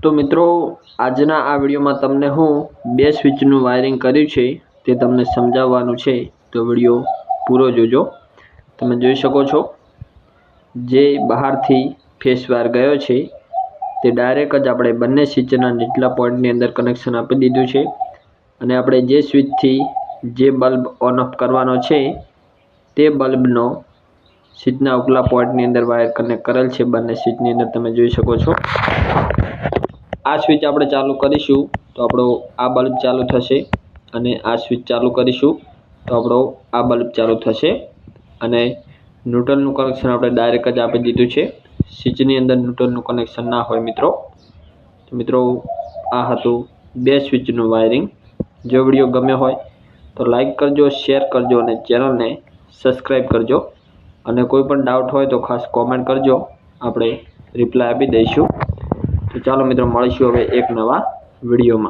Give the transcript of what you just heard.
तो मित्रों आजना आ विडियो में तमने हूँ बे स्विचनु वायरिंग कर्यु छे ते तमने समजाववानुं छे। तो विडियो पूरो जोजो। तमे जोई शको छो जे बहारथी फेस वायर गयो छे ते डायरेक्ट ज आपणे बंने स्विचना नीचला पॉइंटनी अंदर कनेक्शन आपी दीधुं छे अने आपणे जे स्विचथी जे बल्ब ऑन ऑफ करवानो छे ते बल्बनो स्विचना उपला पॉइंटनी अंदर वायर कनेक्ट करेल छे। बंने स्विचनी अंदर तमे जोई शको छो। आ स्विच આપણે ચાલુ કરીશું તો આપણો આ બલ્બ ચાલુ થશે અને આ સ્વિચ ચાલુ કરીશું તો આપણો આ બલ્બ ચાલુ થશે અને ન્યુટ્રલનું કનેક્શન આપણે ડાયરેક્ટ જ આપી દીધું છે। સ્વિચની અંદર ન્યુટ્રલનું કનેક્શન ના હોય મિત્રો। તો મિત્રો આ હતું બે સ્વિચનું વાયરિંગ। જો વિડિયો ગમ્યો હોય તો લાઈક કરજો, શેર કરજો અને ચેનલને સબસ્ક્રાઇબ કરજો અને કોઈ પણ ડાઉટ હોય તો ખાસ કોમેન્ટ કરજો, આપણે રિપ્લાય આપી દઈશું। तो चलो मित्रों મળીશું હવે એક નવા વિડિયોમાં।